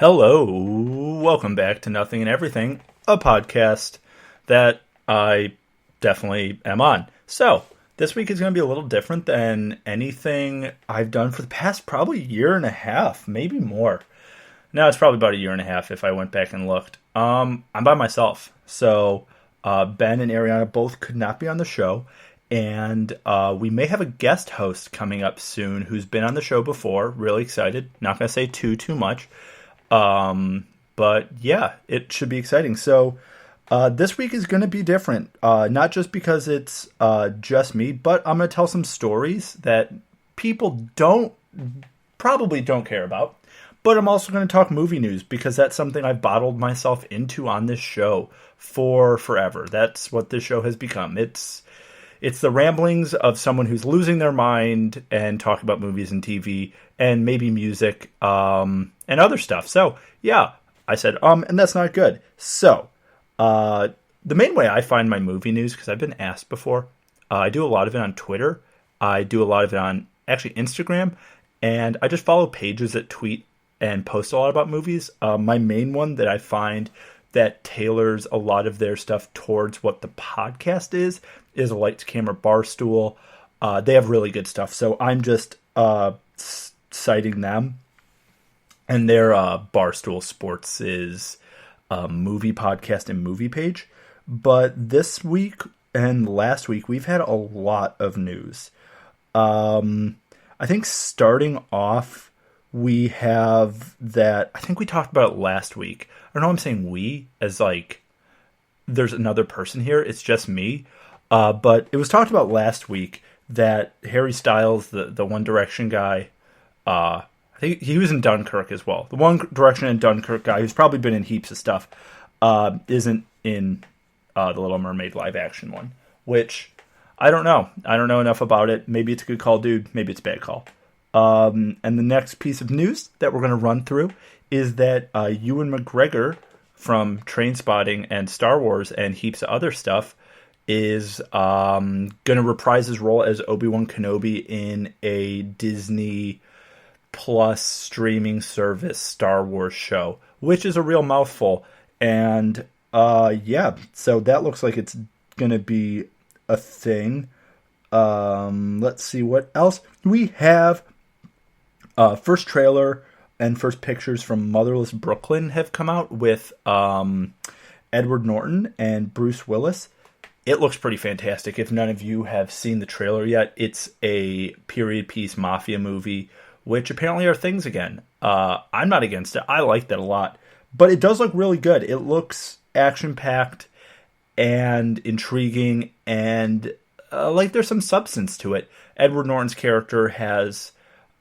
Hello, welcome back to Nothing and Everything, a podcast that I definitely am on. So, this week is going to be a little different than anything I've done for the past probably year and a half, maybe more. No, it's probably about a year and a half if I went back and looked. I'm by myself, so Ben and Ariana both could not be on the show, and we may have a guest host coming up soon who's been on the show before. Really excited. Not going to say too much. But yeah, it should be exciting. So, this week is going to be different. Not just because it's, just me, but I'm going to tell some stories that people probably don't care about. But I'm also going to talk movie news because that's something I've bottled myself into on this show for forever. That's what this show has become. It's the ramblings of someone who's losing their mind and talking about movies and TV and maybe music, and other stuff. So, yeah, I said, and that's not good. So, the main way I find my movie news, because I've been asked before, I do a lot of it on Twitter. I do a lot of it on, actually, Instagram. And I just follow pages that tweet and post a lot about movies. My main one that I find that tailors a lot of their stuff towards what the podcast is a Lights Camera Barstool. They have really good stuff. So I'm just citing them. And their Barstool Sports is a movie podcast and movie page. But this week and last week, we've had a lot of news. I think starting off, we have that, I think we talked about it last week. I don't know, I'm saying we, as like, there's another person here. It's just me. But it was talked about last week that Harry Styles, the One Direction guy, I think he was in Dunkirk as well. The One Direction and Dunkirk guy, who's probably been in heaps of stuff, isn't in the Little Mermaid live action one, which I don't know. I don't know enough about it. Maybe it's a good call, dude. Maybe it's a bad call. And the next piece of news that we're going to run through is that Ewan McGregor from Trainspotting and Star Wars and heaps of other stuff is going to reprise his role as Obi-Wan Kenobi in a Disney Plus streaming service Star Wars show, which is a real mouthful. And yeah, so that looks like it's going to be a thing. Let's see what else we have. First trailer and first pictures from Motherless Brooklyn have come out with Edward Norton and Bruce Willis. It looks pretty fantastic. If none of you have seen the trailer yet, it's a period piece mafia movie, which apparently are things again. I'm not against it. I like that a lot. But it does look really good. It looks action-packed and intriguing and like there's some substance to it. Edward Norton's character has,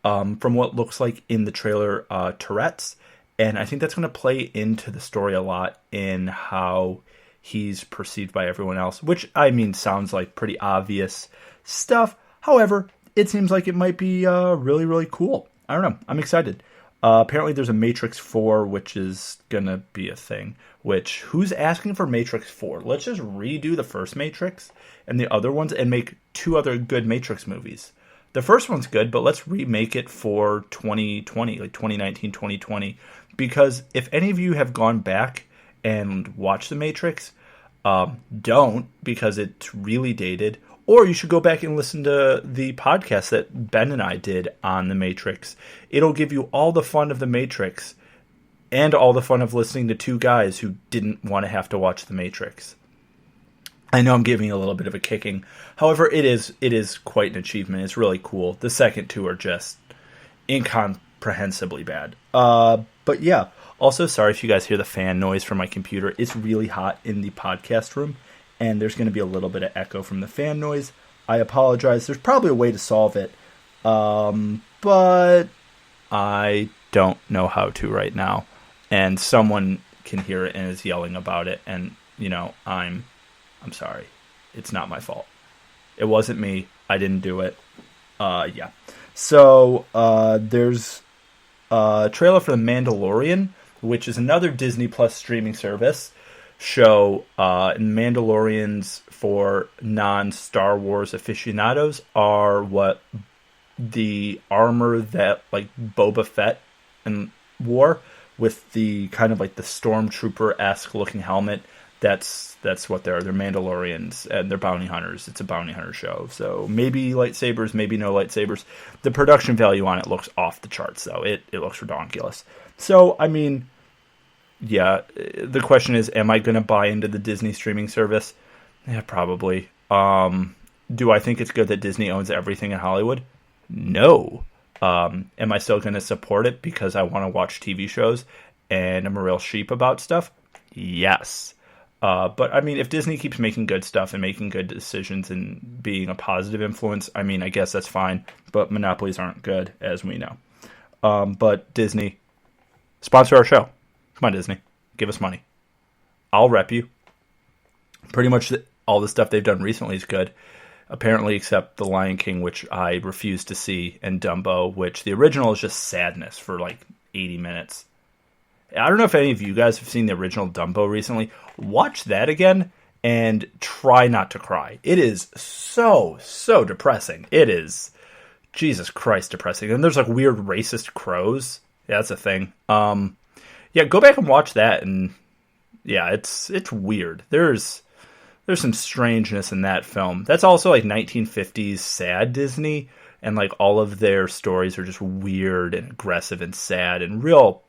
from what looks like in the trailer, Tourette's. And I think that's going to play into the story a lot in how he's perceived by everyone else, which, I mean, sounds like pretty obvious stuff. However, it seems like it might be really, really cool. I don't know. I'm excited. Apparently there's a Matrix 4, which is going to be a thing. Which, who's asking for Matrix 4? Let's just redo the first Matrix and the other ones and make two other good Matrix movies. The first one's good, but let's remake it for 2020, like 2019, 2020. Because if any of you have gone back and watched The Matrix, don't, because it's really dated. Or you should go back and listen to the podcast that Ben and I did on The Matrix. It'll give you all the fun of The Matrix and all the fun of listening to two guys who didn't want to have to watch The Matrix. I know I'm giving you a little bit of a kicking. However, it is quite an achievement. It's really cool. The second two are just incomprehensibly bad. But yeah. Also, sorry if you guys hear the fan noise from my computer. It's really hot in the podcast room, and there's going to be a little bit of echo from the fan noise. I apologize. There's probably a way to solve it, but I don't know how to right now. And someone can hear it and is yelling about it, and, you know, I'm sorry. It's not my fault. It wasn't me. I didn't do it. Yeah. So, there's a trailer for The Mandalorian, which is another Disney Plus streaming service show. Mandalorians for non-Star Wars aficionados are what the armor that like Boba Fett and wore with the kind of like the stormtrooper-esque looking helmet. That's what they are. They're Mandalorians and they're bounty hunters. It's a bounty hunter show. So maybe lightsabers, maybe no lightsabers. The production value on it looks off the charts, though. It looks redonkulous. So, I mean, yeah, the question is, am I going to buy into the Disney streaming service? Yeah, probably. Do I think it's good that Disney owns everything in Hollywood? No. Am I still going to support it because I want to watch TV shows and I'm a real sheep about stuff? Yes. But, I mean, if Disney keeps making good stuff and making good decisions and being a positive influence, I mean, I guess that's fine. But monopolies aren't good, as we know. But Disney, sponsor our show. Come on, Disney. Give us money. I'll rep you. Pretty much all the stuff they've done recently is good. Apparently, except The Lion King, which I refuse to see, and Dumbo, which the original is just sadness for like 80 minutes. I don't know if any of you guys have seen the original Dumbo recently. Watch that again and try not to cry. It is so depressing. It is, Jesus Christ, depressing. And there's like weird racist crows. Yeah, that's a thing. Yeah, go back and watch that. And yeah, it's weird. There's some strangeness in that film. That's also like 1950s sad Disney. And like all of their stories are just weird and aggressive and sad and real.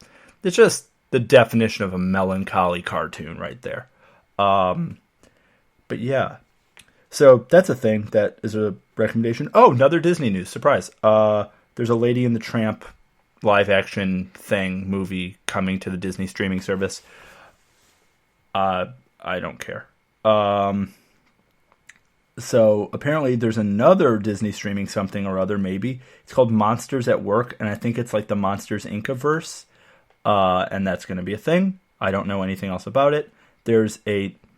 It's just the definition of a melancholy cartoon right there. But yeah. So that's a thing that is a recommendation. Oh, another Disney news. Surprise. There's a Lady and the Tramp live action movie coming to the Disney streaming service. I don't care. So apparently there's another Disney streaming something or other, maybe. It's called Monsters at Work, and I think it's like the Monsters Inc.-verse. And that's going to be a thing. I don't know anything else about it. There's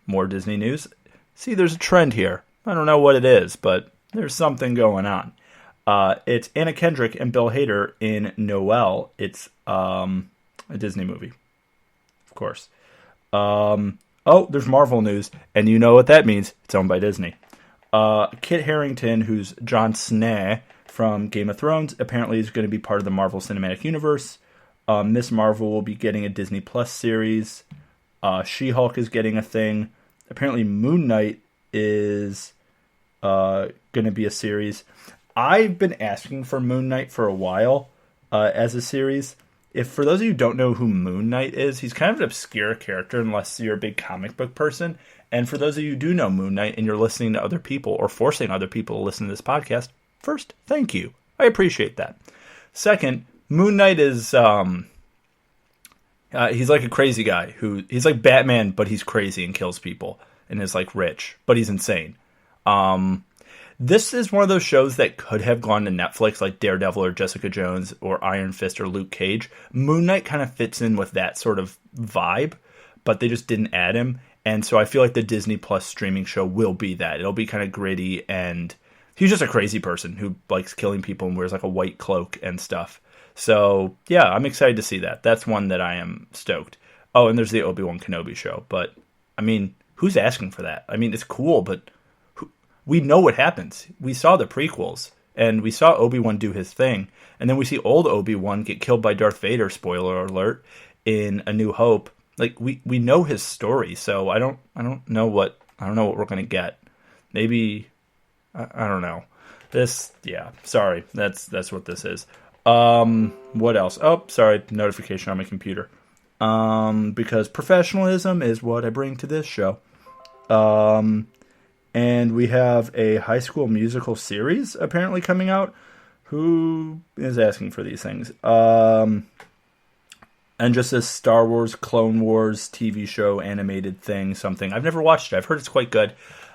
more Disney news. See, there's a trend here. I don't know what it is, but there's something going on. It's Anna Kendrick and Bill Hader in Noelle. It's a Disney movie, of course. Oh, there's Marvel news, and you know what that means. It's owned by Disney. Kit Harington, who's Jon Snow from Game of Thrones, apparently is going to be part of the Marvel Cinematic Universe. Miss Marvel will be getting a Disney Plus series. She-Hulk is getting a thing. Apparently Moon Knight is going to be a series. I've been asking for Moon Knight for a while as a series. If for those of you who don't know who Moon Knight is, he's kind of an obscure character unless you're a big comic book person. And for those of you who do know Moon Knight and you're listening to other people or forcing other people to listen to this podcast, first, thank you. I appreciate that. Second, Moon Knight is, he's like a crazy guy he's like Batman, but he's crazy and kills people and is like rich, but he's insane. This is one of those shows that could have gone to Netflix, like Daredevil or Jessica Jones or Iron Fist or Luke Cage. Moon Knight kind of fits in with that sort of vibe, but they just didn't add him. And so I feel like the Disney Plus streaming show will be that. It'll be kind of gritty, and he's just a crazy person who likes killing people and wears like a white cloak and stuff. So, yeah, I'm excited to see that. That's one that I am stoked. Oh, and there's the Obi-Wan Kenobi show. But, I mean, who's asking for that? I mean, it's cool, but we know what happens. We saw the prequels, and we saw Obi-Wan do his thing. And then we see old Obi-Wan get killed by Darth Vader, spoiler alert, in A New Hope. Like, we know his story, so I don't know what we're going to get. Maybe, I don't know. Sorry, that's what this is. What else? Oh, sorry, notification on my computer. Because professionalism is what I bring to this show. And we have a High School Musical series apparently coming out. Who is asking for these things? And just this Star Wars, Clone Wars TV show, animated thing, something. I've never watched it. I've heard it's quite good.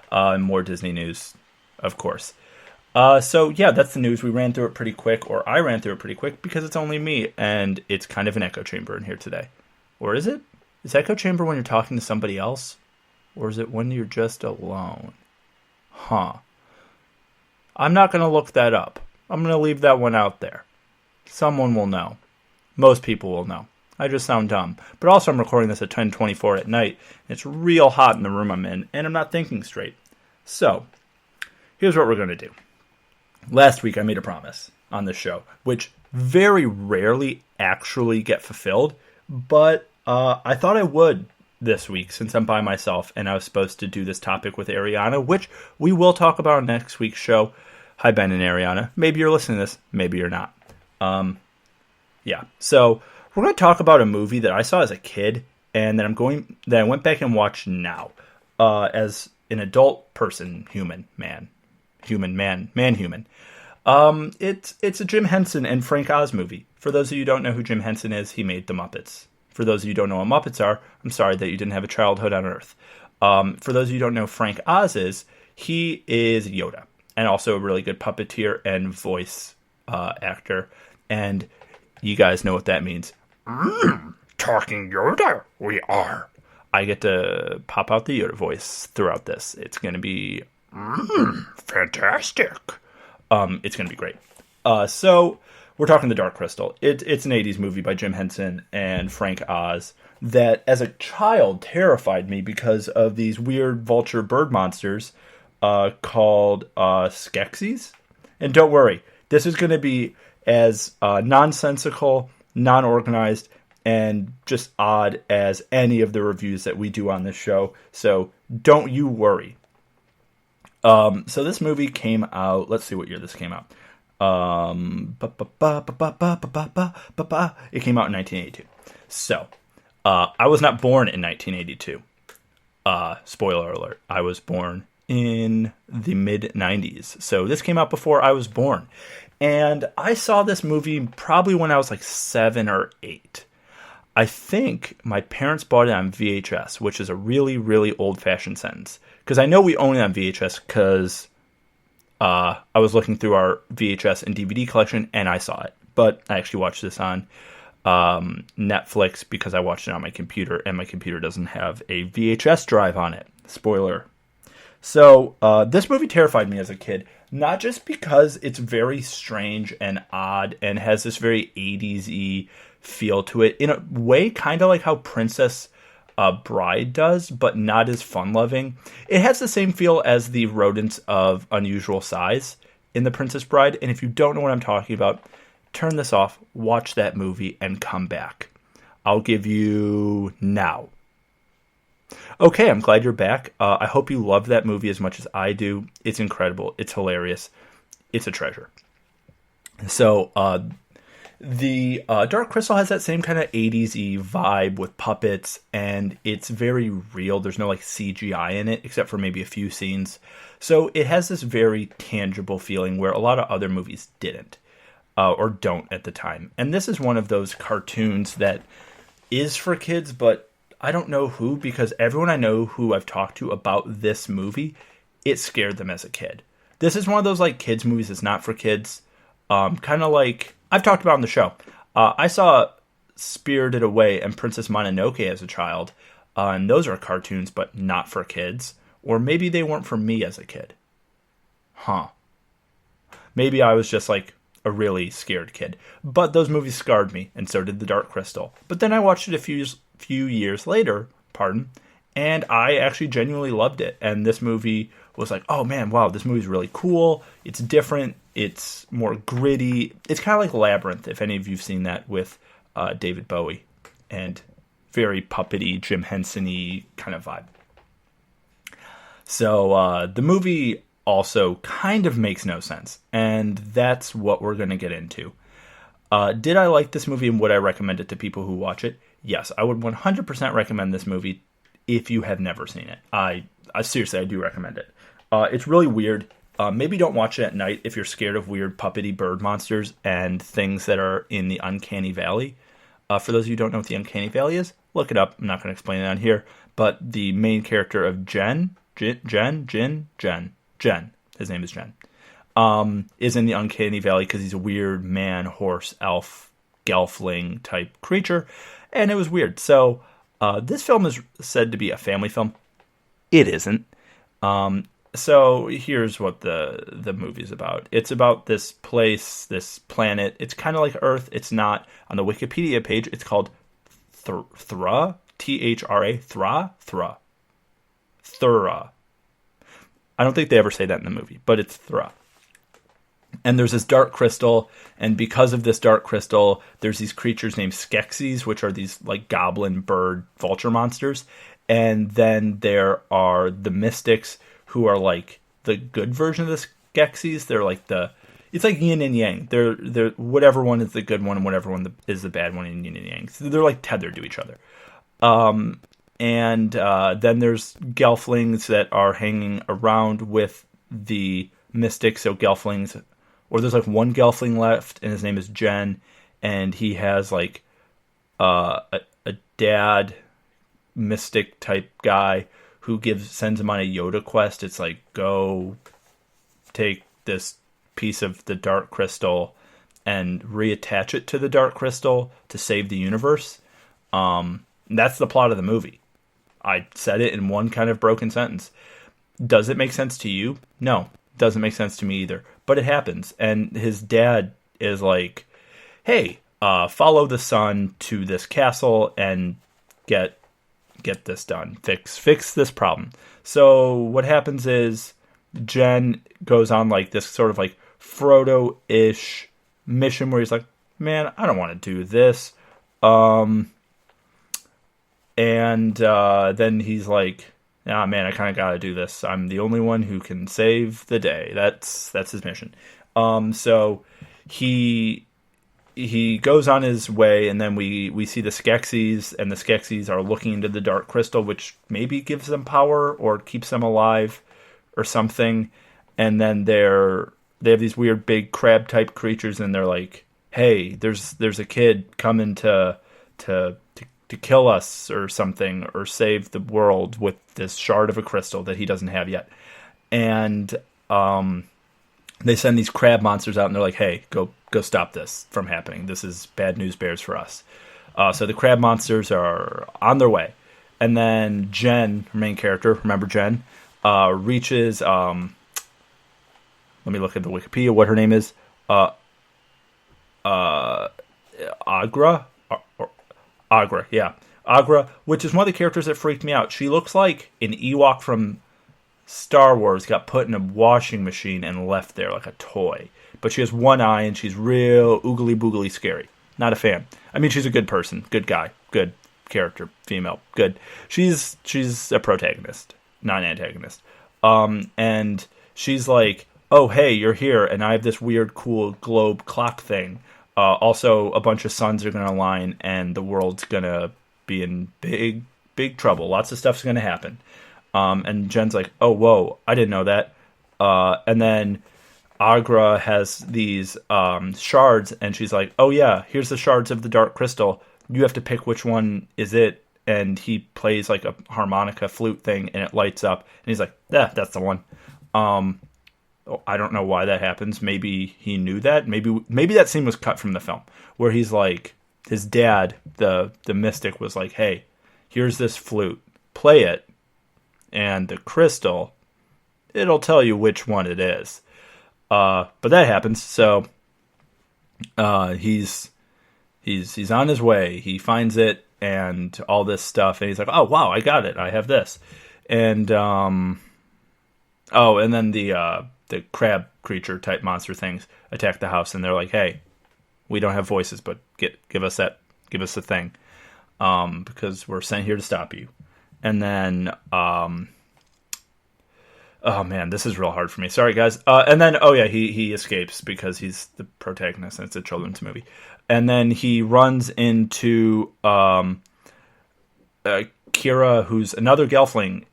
And more Disney news, of course. So, yeah, that's the news. We ran through it pretty quick, or I ran through it pretty quick, because it's only me, and it's kind of an echo chamber in here today. Or is it? Is echo chamber when you're talking to somebody else? Or is it when you're just alone? Huh. I'm not going to look that up. I'm going to leave that one out there. Someone will know. Most people will know. I just sound dumb. But also I'm recording this at 10:24 at night, and it's real hot in the room I'm in, and I'm not thinking straight. So, here's what we're going to do. Last week I made a promise on this show, which very rarely actually get fulfilled, but I thought I would this week since I'm by myself and I was supposed to do this topic with Ariana, which we will talk about on next week's show. Hi, Ben and Ariana. Maybe you're listening to this, maybe you're not. Yeah, so we're going to talk about a movie that I saw as a kid and that I went back and watched now as an adult person, human. It's a Jim Henson and Frank Oz movie. For those of you who don't know who Jim Henson is, he made The Muppets. For those of you who don't know what Muppets are, I'm sorry that you didn't have a childhood on Earth. For those of you who don't know who Frank Oz is, he is Yoda, and also a really good puppeteer and voice actor. And you guys know what that means. Talking Yoda, we are. I get to pop out the Yoda voice throughout this. It's going to be fantastic. It's going to be great. So we're talking The Dark Crystal. It's an 80s movie by Jim Henson and Frank Oz that as a child terrified me because of these weird vulture bird monsters called Skeksis. And don't worry, this is going to be as nonsensical, non-organized, and just odd as any of the reviews that we do on this show. So don't you worry. So this movie came out, let's see what year this came out. It came out in 1982. So, I was not born in 1982. Spoiler alert. I was born in the mid-90s. So this came out before I was born. And I saw this movie probably when I was like 7 or 8. I think my parents bought it on VHS, which is a really, really old-fashioned sentence. Because I know we own it on VHS because I was looking through our VHS and DVD collection and I saw it. But I actually watched this on Netflix because I watched it on my computer and my computer doesn't have a VHS drive on it. Spoiler. So this movie terrified me as a kid. Not just because it's very strange and odd and has this very 80s-y feel to it. In a way, kind of like how Princess Bride does, but not as fun-loving. It has the same feel as the rodents of unusual size in The Princess Bride. And if you don't know what I'm talking about, turn this off, watch that movie, and come back. I'll give you now. Okay, I'm glad you're back. I hope you love that movie as much as I do. It's incredible. It's hilarious. It's a treasure. So, the Dark Crystal has that same kind of 80s-y vibe with puppets, and it's very real. There's no, like, CGI in it, except for maybe a few scenes. So it has this very tangible feeling where a lot of other movies didn't, or don't at the time. And this is one of those cartoons that is for kids, but I don't know who, because everyone I know who I've talked to about this movie, it scared them as a kid. This is one of those, like, kids movies that's not for kids. Kind of like, I've talked about on the show. I saw Spirited Away and Princess Mononoke as a child. And those are cartoons, but not for kids. Or maybe they weren't for me as a kid. Maybe I was just, like, a really scared kid. But those movies scarred me, and so did The Dark Crystal. But then I watched it a few years later, and I actually genuinely loved it. And this movie was like, oh man, wow, this movie's really cool. It's different. It's more gritty. It's kind of like Labyrinth, if any of you've seen that with David Bowie. And very puppety, Jim Henson-y kind of vibe. So the movie also kind of makes no sense. And that's what we're going to get into. Did I like this movie and would I recommend it to people who watch it? Yes, I would 100% recommend this movie if you have never seen it. I seriously, I do recommend it. It's really weird. Maybe don't watch it at night if you're scared of weird puppety bird monsters and things that are in the Uncanny Valley. For those of you who don't know what the Uncanny Valley is, look it up. I'm not going to explain it on here. But the main character of Jen, his name is Jen, is in the Uncanny Valley because he's a weird man, horse, elf, gelfling type creature. And it was weird. So this film is said to be a family film. It isn't. So here's what the movie's about. It's about this place, this planet. It's kind of like Earth. It's not. On the Wikipedia page, it's called Thra, T-H-R-A, Thra. I don't think they ever say that in the movie, but it's Thra. And there's this dark crystal, and because of this dark crystal, there's these creatures named Skeksis, which are these like goblin bird vulture monsters. And then there are the mystics, who are like the good version of the Skeksis. They're like it's like yin and yang. They're whatever one is the good one and whatever one is the bad one in yin and yang. So they're like tethered to each other. And then there's Gelflings that are hanging around with the mystics. So Gelflings, or there's like one Gelfling left, and his name is Jen, and he has like a dad mystic type guy who sends him on a Yoda quest. It's like, go take this piece of the dark crystal and reattach it to the dark crystal to save the universe. That's the plot of the movie. I said it in one kind of broken sentence. Does it make sense to you? No, doesn't make sense to me either. But it happens, and his dad is like, "Hey, follow the sun to this castle and get this done. Fix this problem." So what happens is Jen goes on like this sort of like Frodo-ish mission where he's like, "Man, I don't want to do this." And then he's like, "Ah, man, I kind of got to do this. I'm the only one who can save the day." That's his mission. So he goes on his way, and then we see the Skeksis, and the Skeksis are looking into the dark crystal, which maybe gives them power or keeps them alive or something. And then they have these weird big crab type creatures, and they're like, "Hey, there's a kid coming to kill us or something, or save the world with this shard of a crystal that he doesn't have yet." And they send these crab monsters out, and they're like, "Hey, go stop this from happening. This is bad news bears for us." So the crab monsters are on their way. And then Jen, her main character, remember Jen, reaches, let me look at the Wikipedia, what her name is, Agra? Agra, yeah. Agra, which is one of the characters that freaked me out. She looks like an Ewok from Star Wars got put in a washing machine and left there like a toy. But she has one eye, and she's real oogly boogly scary. Not a fan. I mean, she's a good person, good guy, good character, female, good. She's a protagonist, not an antagonist. And she's like, "Oh, hey, you're here, and I have this weird, cool globe clock thing. Also, a bunch of suns are going to align, and the world's going to be in big, big trouble. Lots of stuff's going to happen." And Jen's like, "Oh, whoa, I didn't know that." And then Agra has these shards, and she's like, "Oh, yeah, here's the shards of the dark crystal. You have to pick which one is it." And he plays like a harmonica flute thing, and it lights up. And he's like, "Yeah, that's the one." I don't know why that happens. Maybe he knew that. Maybe that scene was cut from the film, where he's like, his dad, the mystic, was like, "Hey, here's this flute. Play it, and the crystal, it'll tell you which one it is." But that happens. So he's on his way. He finds it and all this stuff, and he's like, "Oh wow, I got it. I have this." And and then the crab creature type monster things attack the house, and they're like, "Hey, we don't have voices, but give us the thing, because we're sent here to stop you." And then oh man, this is real hard for me. Sorry guys. And then he escapes because he's the protagonist and it's a children's movie. And then he runs into Kira, who's another Gelfling.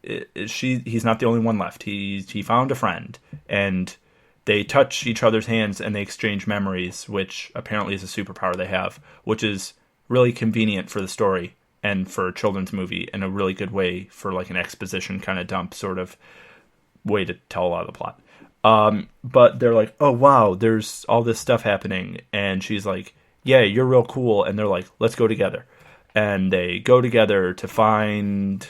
He's not the only one left. He found a friend, and they touch each other's hands and they exchange memories, which apparently is a superpower they have, which is really convenient for the story and for a children's movie, and a really good way for like an exposition kind of dump sort of way to tell a lot of the plot. But they're like, "Oh wow, there's all this stuff happening," and she's like, "Yeah, you're real cool," and they're like, "Let's go together." And they go together to find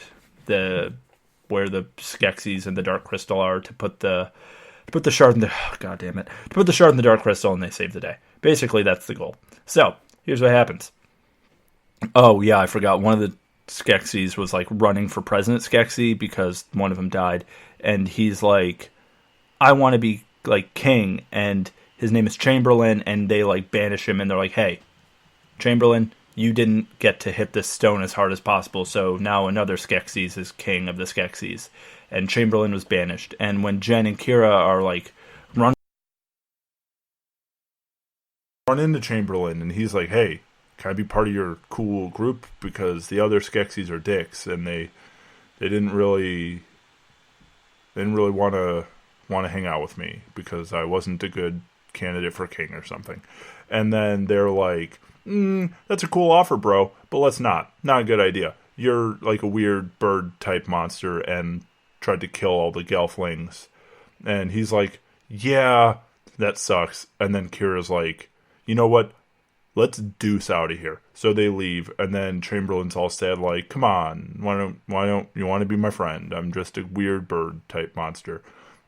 where the Skeksis and the Dark Crystal are, to put the shard in the to put the shard in the Dark Crystal, and they save the day. Basically, that's the goal. So here's what happens. Oh yeah, I forgot. One of the Skeksis was like running for President Skeksi because one of them died, and he's like, "I want to be like king, and his name is Chamberlain, and they like banish him, and they're like, hey, Chamberlain, you didn't get to hit this stone as hard as possible, so now another Skeksis is king of the Skeksis. And Chamberlain was banished. And when Jen and Kira are like run into Chamberlain, and he's like, hey, can I be part of your cool group? Because the other Skeksis are dicks, and they didn't really want to hang out with me because I wasn't a good candidate for king or something. And then they're like, that's a cool offer, bro, but let's not a good idea. You're like a weird bird type monster and tried to kill all the Gelflings. And he's like, yeah, that sucks. And then Kira's like, you know what, let's deuce out of here. So they leave, and then Chamberlain's all sad, like, come on, why don't you want to be my friend? I'm just a weird bird type monster.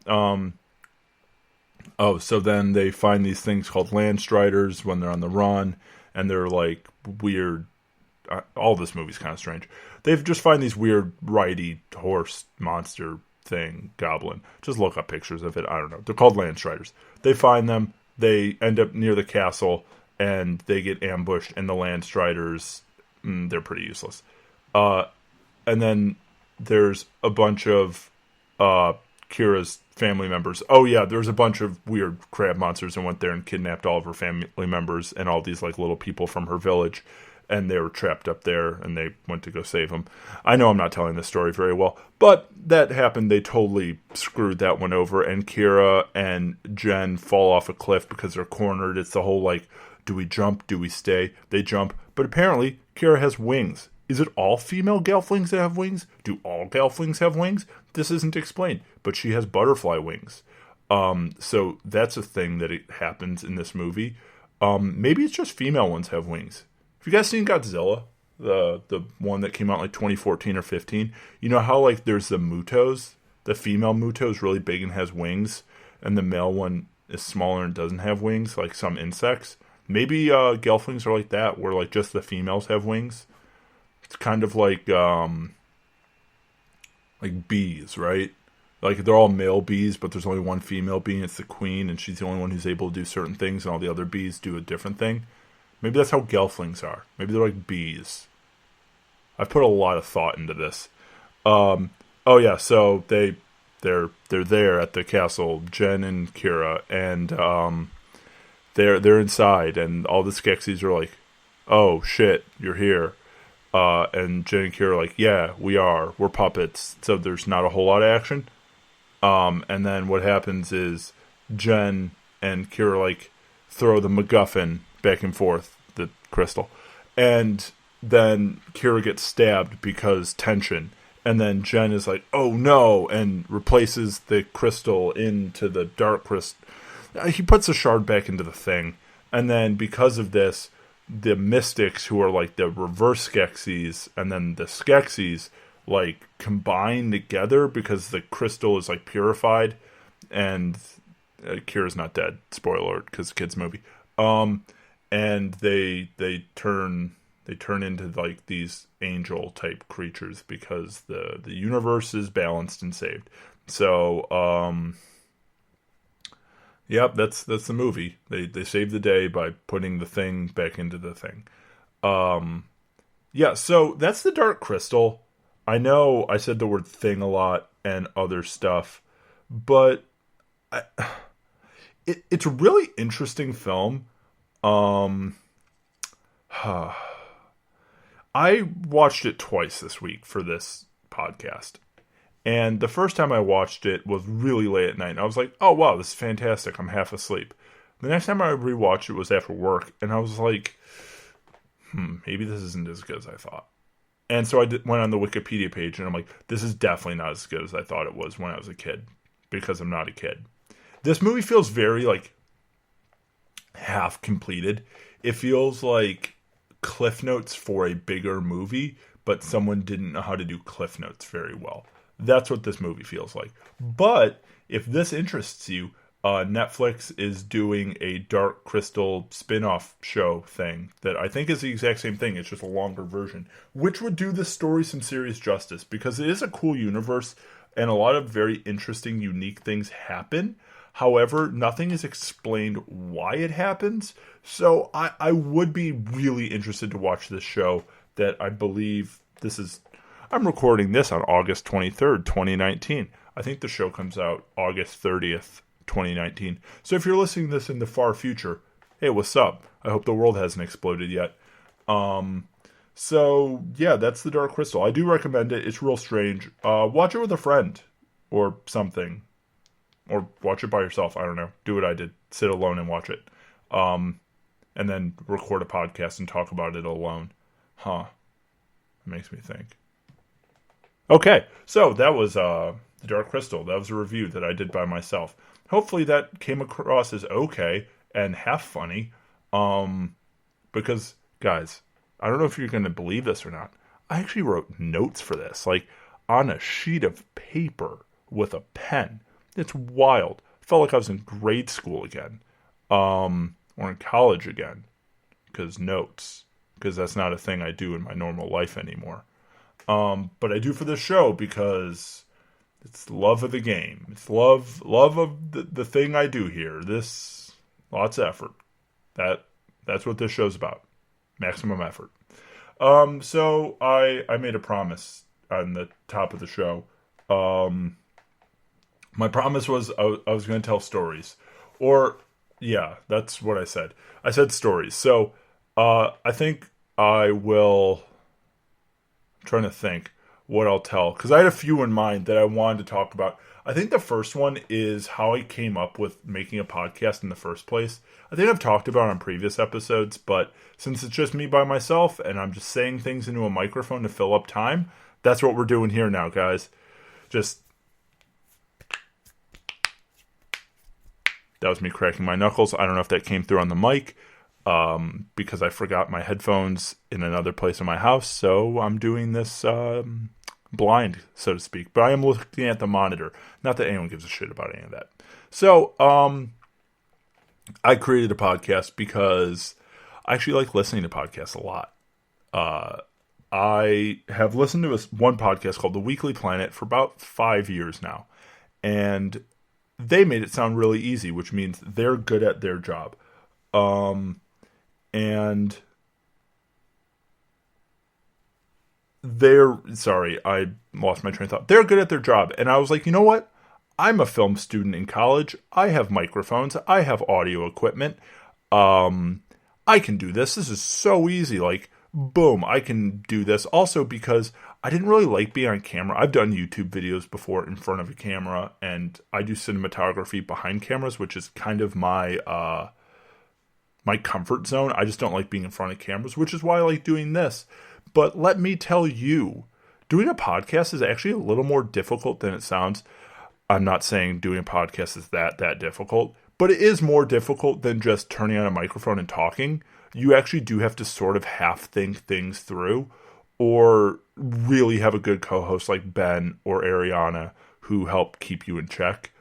So then they find these things called Landstriders when they're on the run, and they're like weird. All this movie's kind of strange. They've just find these weird righty horse monster thing, goblin. Just look up pictures of it. I don't know. They're called Landstriders. They find them. They end up near the castle, and they get ambushed, and the Landstriders, they're pretty useless. And then there's a bunch of Kira's family members. Oh yeah, there's a bunch of weird crab monsters that went there and kidnapped all of her family members and all these like little people from her village, and they were trapped up there, and they went to go save them. I know I'm not telling this story very well, but that happened. They totally screwed that one over, and Kira and Jen fall off a cliff because they're cornered. It's the whole like, do we jump? Do we stay? They jump, but apparently Kira has wings. Is it all female Gelflings that have wings? Do all Gelflings have wings? This isn't explained, but she has butterfly wings. So that's a thing that it happens in this movie. Maybe it's just female ones have wings. Have you guys seen Godzilla? The one that came out like 2014 or 15? You know how like there's the Mutos? The female Muto is really big and has wings, and the male one is smaller and doesn't have wings, like some insects. Maybe Gelflings are like that, where like just the females have wings. It's kind of like bees, right? Like they're all male bees, but there's only one female bee, and it's the queen, and she's the only one who's able to do certain things, and all the other bees do a different thing. Maybe that's how Gelflings are. Maybe they're like bees. I've put a lot of thought into this. So they're there at the castle, Jen and Kira, and they're inside, and all the Skeksis are like, oh shit, you're here. And Jen and Kira are like, yeah, we are. We're puppets. So there's not a whole lot of action. And then what happens is Jen and Kira like throw the MacGuffin back and forth, the crystal. And then Kira gets stabbed because tension. And then Jen is like, oh no, and replaces the crystal into the dark crystal. He puts the shard back into the thing. And then because of this, the mystics, who are like the reverse Skeksis, and then the Skeksis, like combine together because the crystal is like purified, and Kira's not dead. Spoiler alert, because it's a kid's movie. And they turn into like these angel type creatures because the universe is balanced and saved. So yep, that's the movie. They save the day by putting the thing back into the thing. So that's the Dark Crystal. I know I said the word thing a lot and other stuff, but it's a really interesting film. I watched it twice this week for this podcast. And the first time I watched it was really late at night. And I was like, oh, wow, this is fantastic. I'm half asleep. The next time I rewatched it was after work. And I was like, maybe this isn't as good as I thought. And so I went on the Wikipedia page, and I'm like, this is definitely not as good as I thought it was when I was a kid. Because I'm not a kid. This movie feels very, like, half completed. It feels like Cliff Notes for a bigger movie, but someone didn't know how to do Cliff Notes very well. That's what this movie feels like. But if this interests you, Netflix is doing a Dark Crystal spin-off show thing that I think is the exact same thing. It's just a longer version, which would do this story some serious justice because it is a cool universe and a lot of very interesting, unique things happen. However, nothing is explained why it happens. So I would be really interested to watch this show that I believe I'm recording this on August 23rd, 2019. I think the show comes out August 30th, 2019. So if you're listening to this in the far future, hey, what's up? I hope the world hasn't exploded yet. So yeah, that's The Dark Crystal. I do recommend it. It's real strange. Watch it with a friend or something. Or watch it by yourself. I don't know. Do what I did. Sit alone and watch it. And then record a podcast and talk about it alone. Huh. It makes me think. Okay, so that was The Dark Crystal. That was a review that I did by myself. Hopefully that came across as okay and half funny. Because, guys, I don't know if you're going to believe this or not. I actually wrote notes for this, like on a sheet of paper with a pen. It's wild. Felt like I was in grade school again. Or in college again. Because that's not a thing I do in my normal life anymore. But I do for this show because it's love of the game. It's love of the thing I do here. Lots of effort. That's what this show's about. Maximum effort. So I made a promise on the top of the show. My promise was I was going to tell stories. Or, yeah, that's what I said. I said stories. So, I think I will... I'm trying to think what I'll tell. Because I had a few in mind that I wanted to talk about. I think the first one is how I came up with making a podcast in the first place. I think I've talked about it on previous episodes, but since it's just me by myself and I'm just saying things into a microphone to fill up time, that's what we're doing here now, guys. That was me cracking my knuckles. I don't know if that came through on the mic because I forgot my headphones in another place in my house. So I'm doing this blind, so to speak. But I am looking at the monitor. Not that anyone gives a shit about any of that. So I created a podcast because I actually like listening to podcasts a lot. I have listened to one podcast called The Weekly Planet for about 5 years now. And they made it sound really easy, which means they're good at their job. And sorry, I lost my train of thought. They're good at their job. And I was like, you know what? I'm a film student in college. I have microphones. I have audio equipment. I can do this. This is so easy. Like, boom, I can do this. Also because I didn't really like being on camera. I've done YouTube videos before in front of a camera, and I do cinematography behind cameras, which is kind of my my comfort zone. I just don't like being in front of cameras, which is why I like doing this. But let me tell you, doing a podcast is actually a little more difficult than it sounds. I'm not saying doing a podcast is that difficult, but it is more difficult than just turning on a microphone and talking. You actually do have to sort of half think things through, or really have a good co-host like Ben or Ariana who help keep you in check.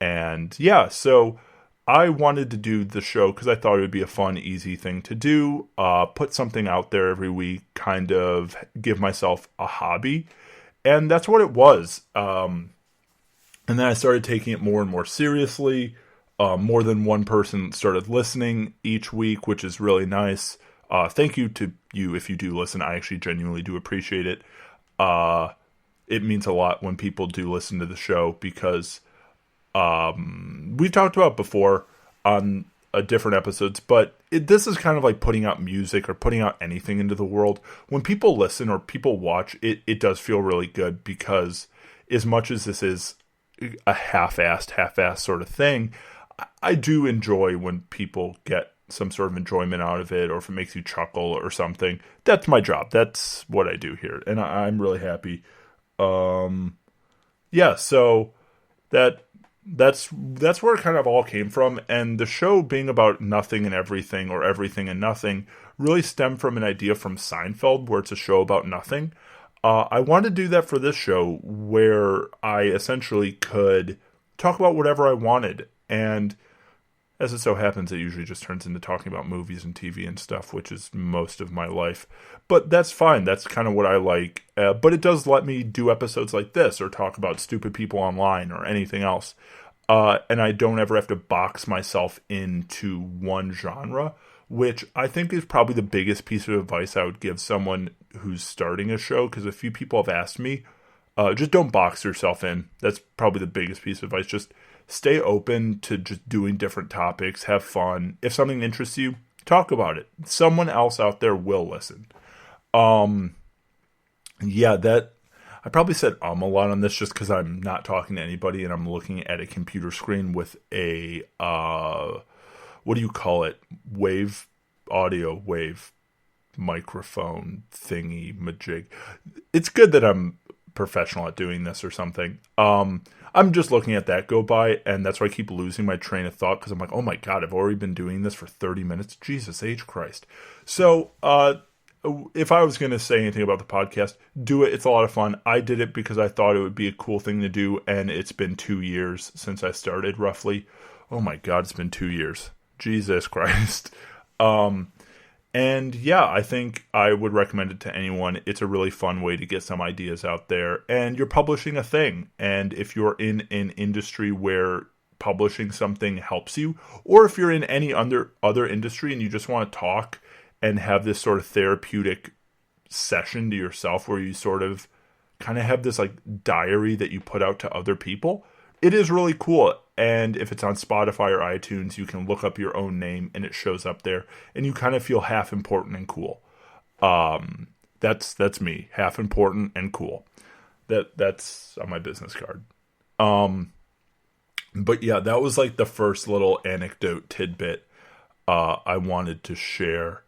And yeah, so I wanted to do the show because I thought it would be a fun, easy thing to do. Put something out there every week, kind of give myself a hobby. And that's what it was. And then I started taking it more and more seriously. More than one person started listening each week, which is really nice. Thank you to you if you do listen. I actually genuinely do appreciate it. It means a lot when people do listen to the show because we've talked about before on different episodes, but this is kind of like putting out music or putting out anything into the world. When people listen or people watch, it does feel really good because as much as this is a half-assed sort of thing, I do enjoy when people get some sort of enjoyment out of it, or if it makes you chuckle or something. That's my job. That's what I do here, and I'm really happy. Yeah, so that's where it kind of all came from, and the show being about nothing and everything, or everything and nothing, really stemmed from an idea from Seinfeld, where it's a show about nothing. I wanted to do that for this show, where I essentially could talk about whatever I wanted, and as it so happens, it usually just turns into talking about movies and TV and stuff, which is most of my life. But that's fine. That's kind of what I like. But it does let me do episodes like this, or talk about stupid people online, or anything else. and I don't ever have to box myself into one genre, which I think is probably the biggest piece of advice I would give someone who's starting a show, because a few people have asked me, just don't box yourself in. That's probably the biggest piece of advice. Just stay open to just doing different topics, have fun. If something interests you, talk about it. Someone else out there will listen. Yeah, that I probably said a lot on this just because I'm not talking to anybody and I'm looking at a computer screen with a what do you call it? Audio wave microphone thingy majig. It's good that I'm professional at doing this or something. I'm just looking at that go by, and that's why I keep losing my train of thought, because I'm like, oh my god, I've already been doing this for 30 minutes. Jesus H. Christ. So, if I was going to say anything about the podcast, do it. It's a lot of fun. I did it because I thought it would be a cool thing to do, and it's been 2 years since I started, roughly. Oh my god, it's been 2 years. Jesus Christ. And yeah, I think I would recommend it to anyone. It's a really fun way to get some ideas out there. And you're publishing a thing. And if you're in an industry where publishing something helps you, or if you're in any other industry and you just want to talk and have this sort of therapeutic session to yourself where you sort of kind of have this like diary that you put out to other people, it is really cool. And if it's on Spotify or iTunes, you can look up your own name and it shows up there, and you kind of feel half important and cool. That's me, half important and cool. That's on my business card. But yeah, that was like the first little anecdote tidbit I wanted to share.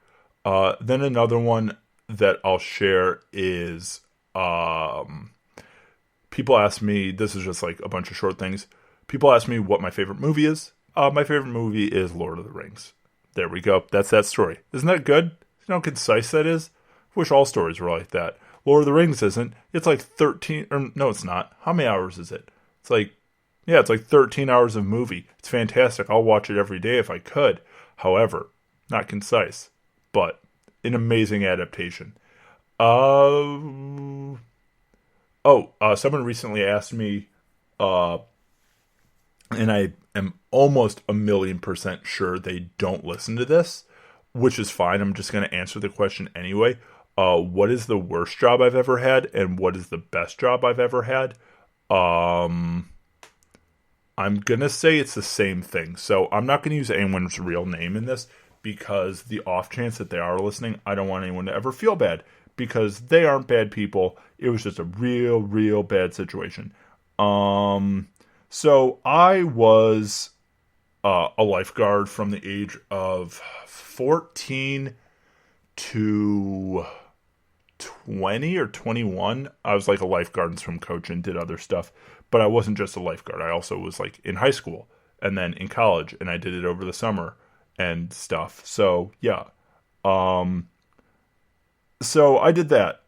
Then another one that I'll share is people ask me, this is just like a bunch of short things. People ask me what my favorite movie is. My favorite movie is Lord of the Rings. There we go. That's that story. Isn't that good? You know how concise that is? I wish all stories were like that. Lord of the Rings isn't. It's like 13, or no, it's not. How many hours is it? It's like 13 hours of movie. It's fantastic. I'll watch it every day if I could. However, not concise, but an amazing adaptation. Someone recently asked me, and I am almost 1,000,000% sure they don't listen to this, which is fine. I'm just going to answer the question anyway. What is the worst job I've ever had, and what is the best job I've ever had? I'm going to say it's the same thing. So I'm not going to use anyone's real name in this, because the off chance that they are listening, I don't want anyone to ever feel bad, because they aren't bad people. It was just a real, real bad situation. So I was a lifeguard from the age of 14 to 20 or 21. I was like a lifeguard and swim coach and did other stuff. But I wasn't just a lifeguard. I also was like in high school and then in college. And I did it over the summer and stuff. So, yeah. So I did that.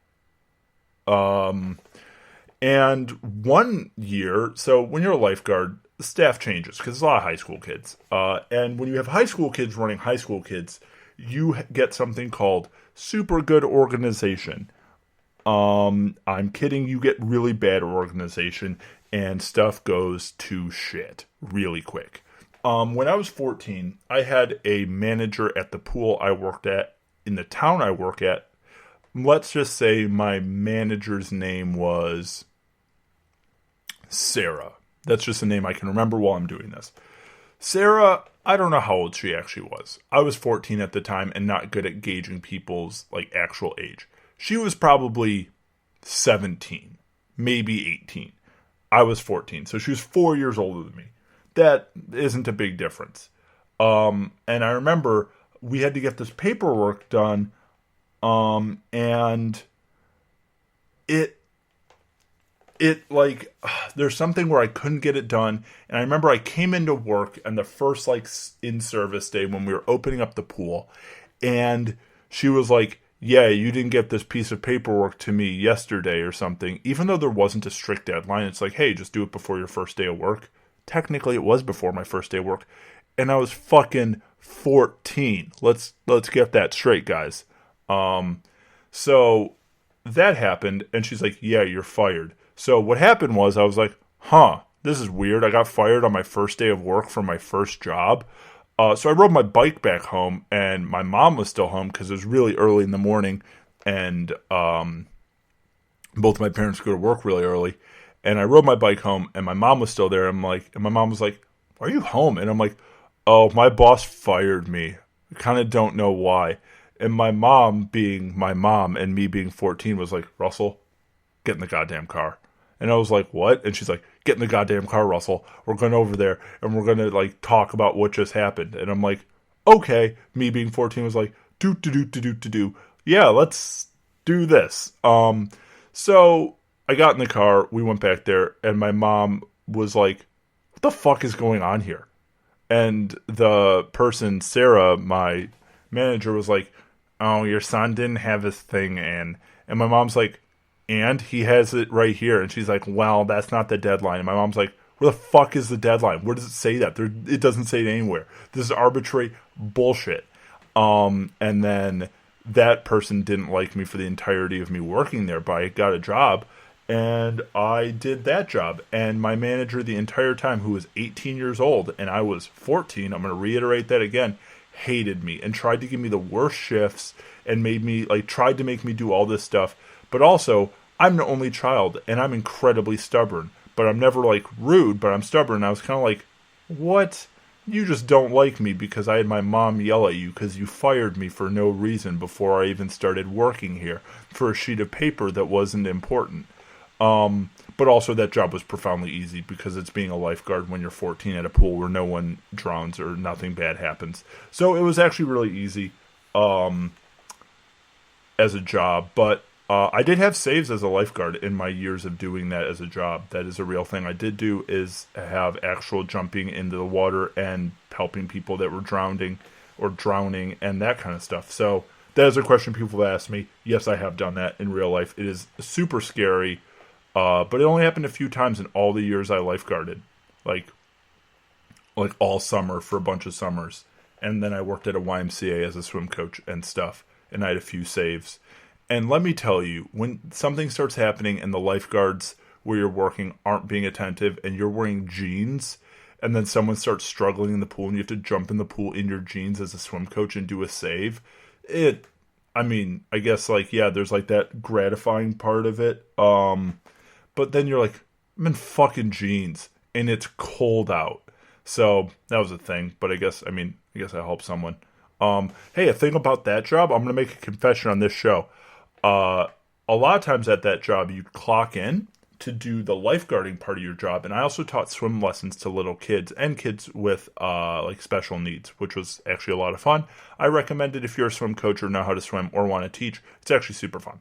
And one year, so when you're a lifeguard, the staff changes because there's a lot of high school kids. And when you have high school kids running high school kids, you get something called super good organization. I'm kidding, you get really bad organization and stuff goes to shit really quick. When I was 14, I had a manager at the pool I worked at in the town I work at. Let's just say my manager's name was Sarah. That's just a name I can remember while I'm doing this. Sarah, I don't know how old she actually was. I was 14 at the time and not good at gauging people's like actual age. She was probably 17, maybe 18. I was 14, so she was 4 years older than me. That isn't a big difference. And I remember we had to get this paperwork done. And it like, there's something where I couldn't get it done. And I remember I came into work and the first like in-service day when we were opening up the pool, and she was like, yeah, you didn't get this piece of paperwork to me yesterday or something. Even though there wasn't a strict deadline, it's like, hey, just do it before your first day of work. Technically it was before my first day of work. And I was fucking 14. Let's get that straight, guys. So that happened, and she's like, yeah, you're fired. So what happened was I was like, huh, this is weird. I got fired on my first day of work from my first job. So I rode my bike back home, and my mom was still home because it was really early in the morning, and both my parents go to work really early. And I rode my bike home, and my mom was still there. And my mom was like, "Are you home?" And I'm like, "Oh, my boss fired me. I kind of don't know why." And my mom, being my mom and me being 14, was like, "Russell, get in the goddamn car." And I was like, "What?" And she's like, "Get in the goddamn car, Russell. We're going over there, and we're going to, like, talk about what just happened." And I'm like, "Okay." Me being 14 was like, do. Yeah, let's do this. So I got in the car, we went back there, and my mom was like, "What the fuck is going on here?" And the person, Sarah, my manager, was like, "Oh, your son didn't have his thing in." And my mom's like, "And he has it right here." And she's like, "Well, that's not the deadline." And my mom's like, "Where the fuck is the deadline? Where does it say that? It doesn't say it anywhere. This is arbitrary bullshit." And then that person didn't like me for the entirety of me working there, but I got a job, and I did that job. And my manager the entire time, who was 18 years old, and I was 14, I'm going to reiterate that again, hated me and tried to give me the worst shifts and tried to make me do all this stuff. But also, I'm the only child, and I'm incredibly stubborn. But I'm never, like, rude, but I'm stubborn. And I was kind of like, "What? You just don't like me because I had my mom yell at you because you fired me for no reason before I even started working here for a sheet of paper that wasn't important." But also that job was profoundly easy because it's being a lifeguard when you're 14 at a pool where no one drowns or nothing bad happens. So it was actually really easy as a job. But I did have saves as a lifeguard in my years of doing that as a job. That is a real thing. I did do is have actual jumping into the water and helping people that were drowning and that kind of stuff. So that is a question people have asked me. Yes, I have done that in real life. It is super scary, but it only happened a few times in all the years I lifeguarded, like all summer for a bunch of summers. And then I worked at a YMCA as a swim coach and stuff, and I had a few saves. And let me tell you, when something starts happening and the lifeguards where you're working aren't being attentive and you're wearing jeans, and then someone starts struggling in the pool and you have to jump in the pool in your jeans as a swim coach and do a save, I guess, like, yeah, there's, like, that gratifying part of it. But then you're like, I'm in fucking jeans and it's cold out. So that was a thing. But I guess I helped someone. Hey, a thing about that job, I'm going to make a confession on this show. A lot of times at that job, you'd clock in to do the lifeguarding part of your job. And I also taught swim lessons to little kids and kids with like special needs, which was actually a lot of fun. I recommend it if you're a swim coach or know how to swim or want to teach. It's actually super fun.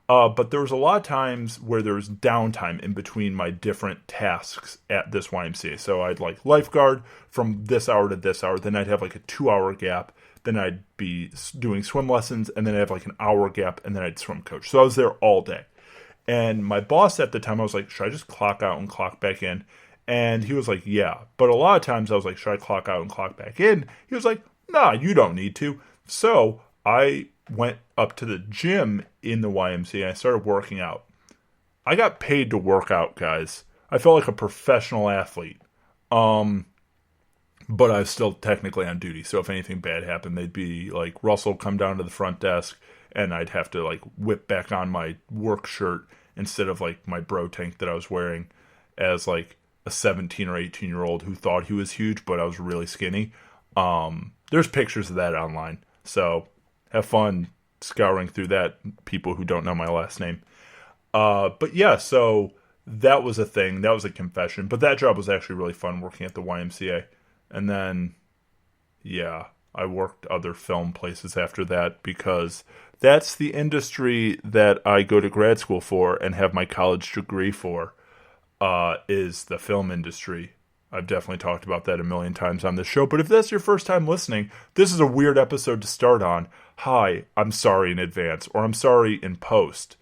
But there was a lot of times where there was downtime in between my different tasks at this YMCA. So I'd like lifeguard from this hour to this hour. Then I'd have like a 2-hour gap. Then I'd be doing swim lessons, and then I'd have like an hour gap, and then I'd swim coach. So I was there all day. And my boss at the time, I was like, should I just clock out and clock back in? And he was like, yeah. But a lot of times I was like, should I clock out and clock back in? He was like, nah, you don't need to. So I went up to the gym in the YMCA, and I started working out. I got paid to work out, guys. I felt like a professional athlete. But I was still technically on duty, so if anything bad happened, they'd be like, Russell, come down to the front desk, and I'd have to like whip back on my work shirt instead of like my bro tank that I was wearing as like a 17 or 18-year-old who thought he was huge, but I was really skinny. There's pictures of that online, so have fun scouring through that, people who don't know my last name. But yeah, so that was a thing. That was a confession. But that job was actually really fun, working at the YMCA. And then, yeah, I worked other film places after that because that's the industry that I go to grad school for and have my college degree for, is the film industry. I've definitely talked about that a million times on this show. But if that's your first time listening, this is a weird episode to start on. Hi, I'm sorry in advance, or I'm sorry in post.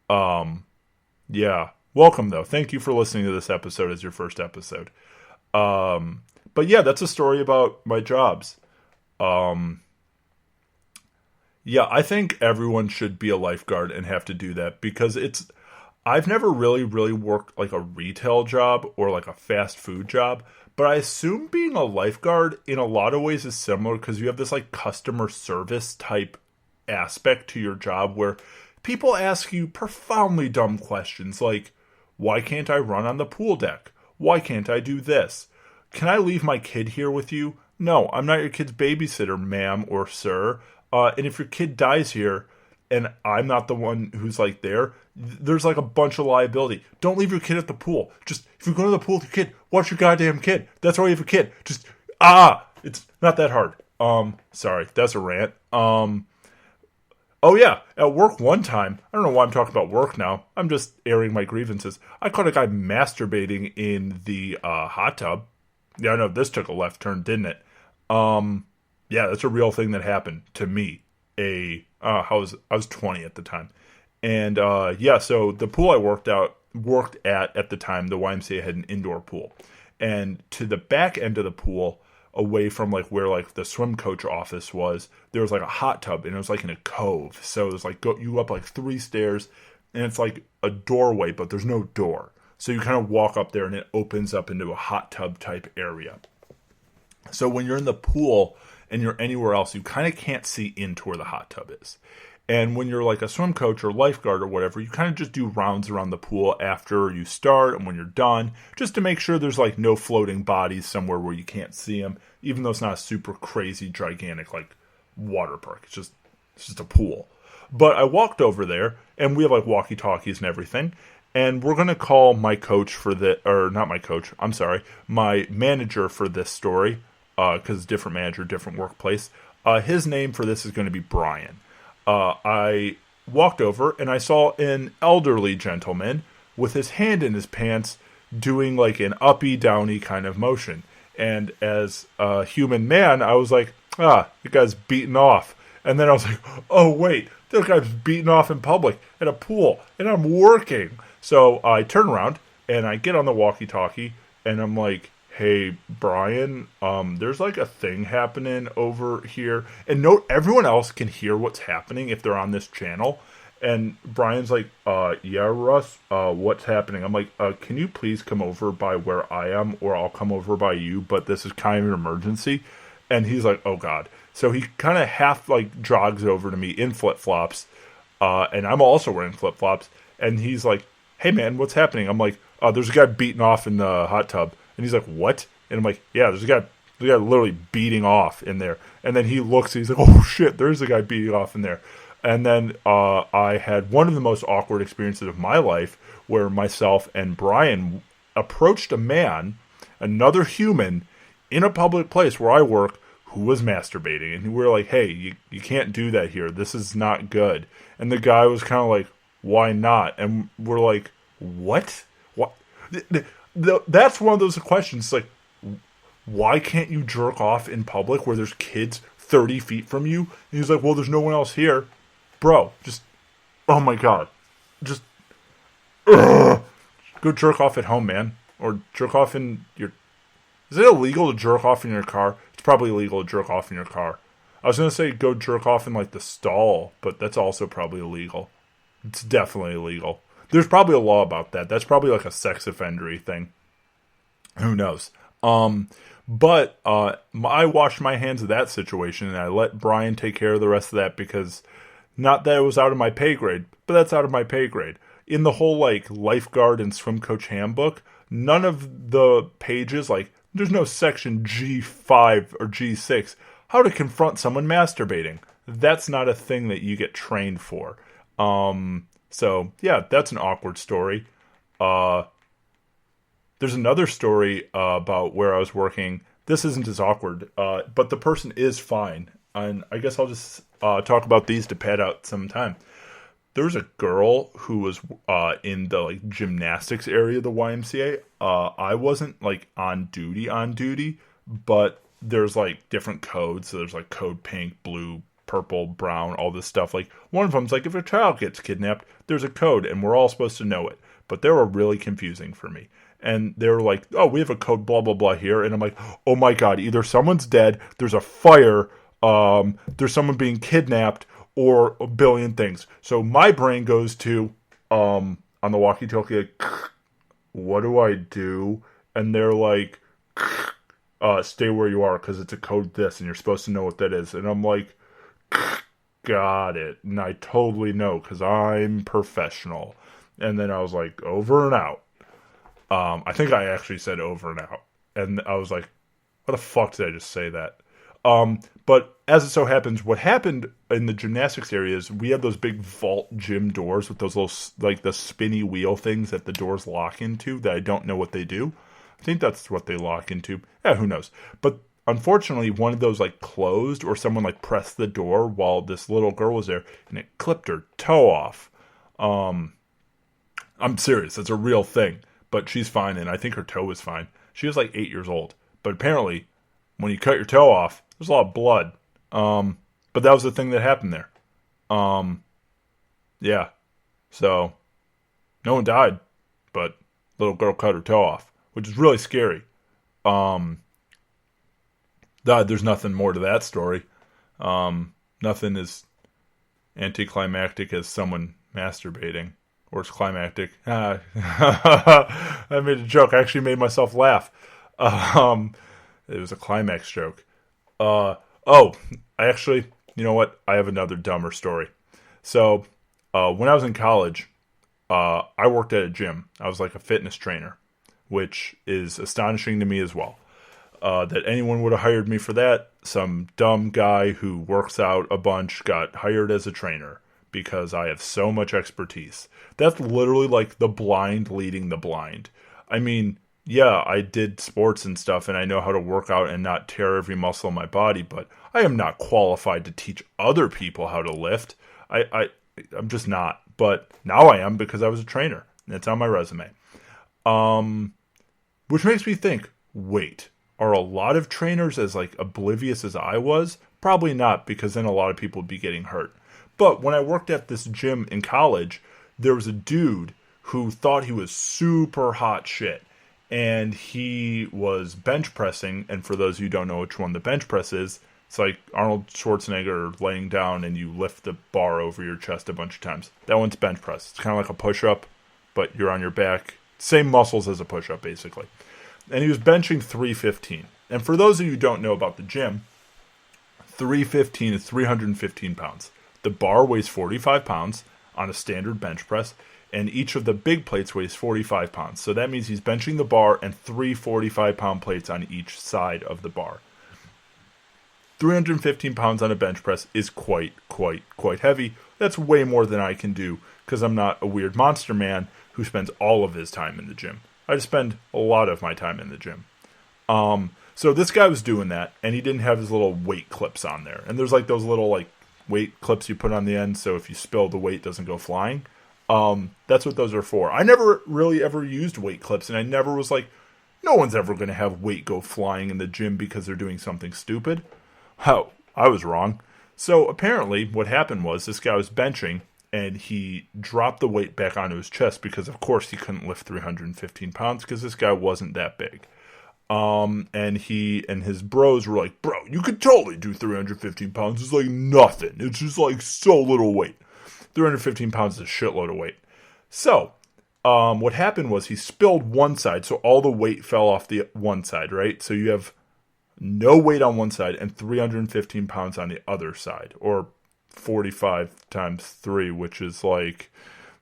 Yeah, welcome though. Thank you for listening to this episode as your first episode. But yeah, that's a story about my jobs. Yeah, I think everyone should be a lifeguard and have to do that because I've never really worked like a retail job or like a fast food job, but I assume being a lifeguard in a lot of ways is similar because you have this like customer service type aspect to your job where people ask you profoundly dumb questions like, why can't I run on the pool deck? Why can't I do this? Can I leave my kid here with you? No, I'm not your kid's babysitter, ma'am or sir. And if your kid dies here and I'm not the one who's like there, there's like a bunch of liability. Don't leave your kid at the pool. Just, if you go to the pool with your kid, watch your goddamn kid. That's why you have a kid. Just, it's not that hard. Sorry, that's a rant. Oh yeah, at work one time, I don't know why I'm talking about work now. I'm just airing my grievances. I caught a guy masturbating in the hot tub. Yeah, I know this took a left turn, didn't it? Yeah, that's a real thing that happened to me. I was 20 at the time, and yeah, so the pool I worked at the time, the YMCA had an indoor pool, and to the back end of the pool, away from like where like the swim coach office was, there was like a hot tub, and it was like in a cove. So it was like you up like 3 stairs, and it's like a doorway, but there's no door. So you kind of walk up there, and it opens up into a hot tub type area. So when you're in the pool and you're anywhere else, you kind of can't see into where the hot tub is. And when you're like a swim coach or lifeguard or whatever, you kind of just do rounds around the pool after you start and when you're done, just to make sure there's like no floating bodies somewhere where you can't see them, even though it's not a super crazy, gigantic like water park. It's just a pool. But I walked over there, and we have like walkie-talkies and everything, and we're going to call my coach for the, or not my coach, I'm sorry, my manager for this story, because different manager, different workplace. His name for this is going to be Brian. I walked over and I saw an elderly gentleman with his hand in his pants doing like an uppy downy kind of motion. And as a human man, I was like, the guy's beaten off. And then I was like, oh wait, that guy's beaten off in public at a pool and I'm working. So I turn around and I get on the walkie-talkie and I'm like, hey, Brian, there's like a thing happening over here. And note, everyone else can hear what's happening if they're on this channel. And Brian's like, yeah, Russ, what's happening? I'm like, can you please come over by where I am, or I'll come over by you, but this is kind of an emergency. And he's like, oh, God. So he kind of half like jogs over to me in flip-flops, and I'm also wearing flip-flops. And he's like, hey, man, what's happening? I'm like, there's a guy beating off in the hot tub. And he's like, what? And I'm like, yeah, there's a guy literally beating off in there. And then he looks, and he's like, oh, shit, there's a guy beating off in there. And then I had one of the most awkward experiences of my life where myself and Brian approached a man, another human, in a public place where I work, who was masturbating. And we were like, hey, you can't do that here. This is not good. And the guy was kind of like, why not? And we're like, what? What? That's one of those questions, like, why can't you jerk off in public where there's kids 30 feet from you? And he's like, well, there's no one else here. Bro, just, oh my God. Just, go jerk off at home, man. Or jerk off in your, is it illegal to jerk off in your car? It's probably illegal to jerk off in your car. I was going to say go jerk off in, like, the stall, but that's also probably illegal. It's definitely illegal. There's probably a law about that. That's probably like a sex offendery thing. Who knows? But I washed my hands of that situation, and I let Brian take care of the rest of that because not that it was out of my pay grade, but that's out of my pay grade. In the whole like lifeguard and swim coach handbook, none of the pages, like there's no section G5 or G6, how to confront someone masturbating. That's not a thing that you get trained for. So, yeah, that's an awkward story. There's another story about where I was working. This isn't as awkward, but the person is fine. And I guess I'll just talk about these to pad out some time. There was a girl who was in the like gymnastics area of the YMCA. I wasn't like on duty, but there's like different codes. So there's like code pink, blue, purple, brown, all this stuff. Like one of them's like if a child gets kidnapped, there's a code and we're all supposed to know it. But they were really confusing for me. And they were like, oh, we have a code blah blah blah here, and I'm like, oh my God, either someone's dead, there's a fire, there's someone being kidnapped, or a billion things. So my brain goes to on the walkie-talkie, like, what do I do? And they're like, stay where you are because it's a code this and you're supposed to know what that is. And I'm like, got it. And I totally know because I'm professional. And then I was like, over and out. I think I actually said over and out. And I was like, what the fuck did I just say that? But as it so happens, what happened in the gymnastics area is we have those big vault gym doors with those little, like the spinny wheel things that the doors lock into that I don't know what they do. I think that's what they lock into. Yeah, who knows? But unfortunately, one of those like closed or someone like pressed the door while this little girl was there and it clipped her toe off. I'm serious. That's a real thing. But she's fine and I think her toe is fine. She was like 8 years old. But apparently, when you cut your toe off, there's a lot of blood. But that was the thing that happened there. Yeah. So, no one died, but little girl cut her toe off, which is really scary. There's nothing more to that story. Nothing as anticlimactic as someone masturbating. Or it's climactic. I made a joke. I actually made myself laugh. It was a climax joke. You know what? I have another dumber story. So, when I was in college, I worked at a gym. I was like a fitness trainer, which is astonishing to me as well. That anyone would have hired me for that. Some dumb guy who works out a bunch got hired as a trainer because I have so much expertise. That's literally like the blind leading the blind. I mean, yeah, I did sports and stuff, and I know how to work out and not tear every muscle in my body, but I am not qualified to teach other people how to lift. I'm just not. But now I am because I was a trainer. It's on my resume. Which makes me think, wait, are a lot of trainers as like oblivious as I was? Probably not, because then a lot of people would be getting hurt. But when I worked at this gym in college, there was a dude who thought he was super hot shit. And he was bench pressing, and for those of you who don't know which one the bench press is, it's like Arnold Schwarzenegger laying down and you lift the bar over your chest a bunch of times. That one's bench press. It's kind of like a push-up, but you're on your back. Same muscles as a push-up, basically. And he was benching 315. And for those of you who don't know about the gym, 315 is 315 pounds. The bar weighs 45 pounds on a standard bench press, and each of the big plates weighs 45 pounds. So that means he's benching the bar and 3 45-pound plates on each side of the bar. 315 pounds on a bench press is quite heavy. That's way more than I can do because I'm not a weird monster man who spends all of his time in the gym. I just spend a lot of my time in the gym. So this guy was doing that, and he didn't have his little weight clips on there. And there's like those little like weight clips you put on the end, so if you spill, the weight doesn't go flying. That's what those are for. I never really ever used weight clips, and I never was like, no one's ever going to have weight go flying in the gym because they're doing something stupid. Oh, I was wrong. So apparently what happened was this guy was benching, and he dropped the weight back onto his chest because, of course, he couldn't lift 315 pounds because this guy wasn't that big. And he and his bros were like, bro, you could totally do 315 pounds. It's like nothing. It's just like so little weight. 315 pounds is a shitload of weight. So, what happened was he spilled one side, so all the weight fell off the one side, right? So you have no weight on one side and 315 pounds on the other side, or 45 times 3, which is like,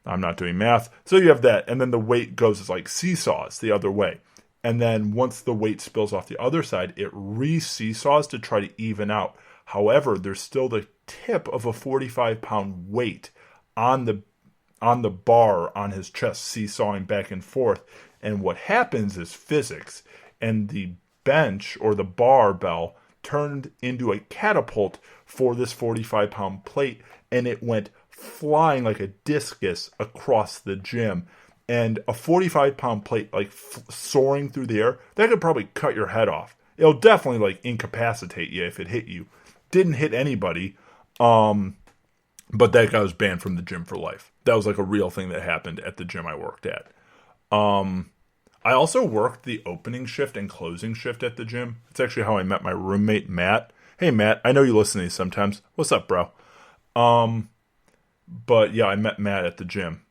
I'm not doing math. So you have that, and then the weight goes as like seesaws the other way. And then once the weight spills off the other side, it re-seesaws to try to even out. However, there's still the tip of a 45-pound weight on the bar on his chest, seesawing back and forth. And what happens is physics, and the bench or the barbell turned into a catapult for this 45-pound plate, and it went flying like a discus across the gym. And a 45-pound plate, like soaring through the air, that could probably cut your head off. It'll definitely like incapacitate you if it hit you. Didn't hit anybody, but that guy was banned from the gym for life. That was like a real thing that happened at the gym I worked at. I also worked the opening shift and closing shift at the gym. It's actually how I met my roommate, Matt. Hey, Matt, I know you listen to these sometimes. What's up, bro? But yeah, I met Matt at the gym.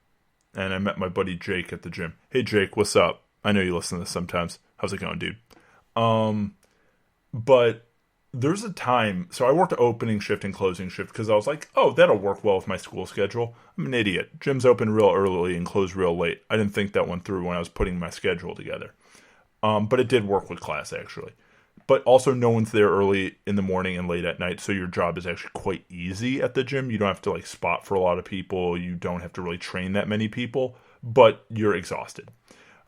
and I met my buddy Jake at the gym. Hey Jake, what's up? I know you listen to this sometimes. How's it going, dude? But there's a time, so I worked opening shift and closing shift because I was like, oh, that'll work well with my school schedule. I'm an idiot. Gyms open real early and close real late. I didn't think that one through when I was putting my schedule together. But it did work with class, actually. But also no one's there early in the morning and late at night, so your job is actually quite easy at the gym. You don't have to like spot for a lot of people. You don't have to really train that many people, but you're exhausted.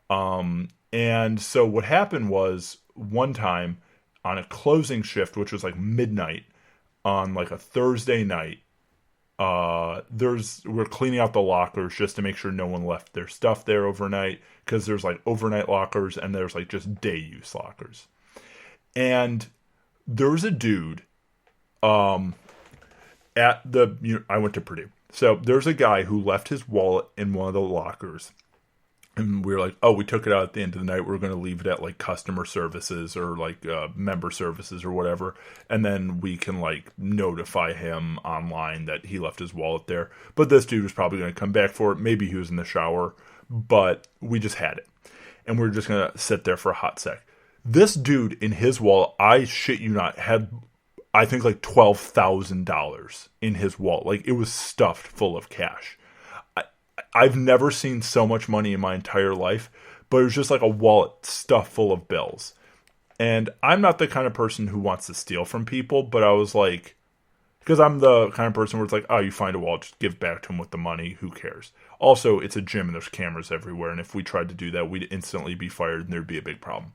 And so what happened was one time on a closing shift, which was like midnight on like a Thursday night, we're cleaning out the lockers just to make sure no one left their stuff there overnight, because there's like overnight lockers and there's like just day use lockers. And there was a dude I went to Purdue. So there's a guy who left his wallet in one of the lockers. And we were like, oh, we took it out at the end of the night. We're going to leave it at like customer services or like member services or whatever. And then we can like notify him online that he left his wallet there. But this dude was probably going to come back for it. Maybe he was in the shower, but we just had it. And we were just going to sit there for a hot sec. This dude in his wallet, I shit you not, had I think like $12,000 in his wallet. Like it was stuffed full of cash. I've never seen so much money in my entire life, but it was just like a wallet stuffed full of bills. And I'm not the kind of person who wants to steal from people, but I was like, because I'm the kind of person where it's like, oh, you find a wallet, just give back to him with the money, who cares? Also, it's a gym and there's cameras everywhere, and if we tried to do that, we'd instantly be fired and there'd be a big problem.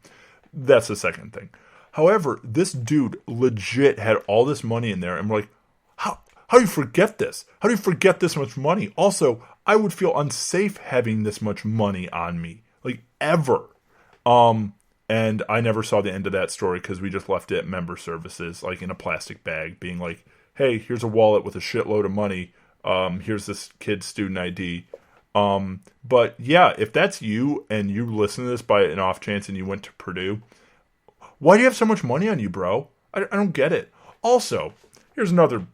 That's the second thing. However, this dude legit had all this money in there, and we're like, how do you forget this? How do you forget this much money? Also, I would feel unsafe having this much money on me, like ever. And I never saw the end of that story because we just left it at member services, like in a plastic bag, being like, hey, here's a wallet with a shitload of money. Here's this kid's student ID. But yeah, if that's you and you listen to this by an off chance and you went to Purdue, why do you have so much money on you, bro? I don't get it. Also, here's another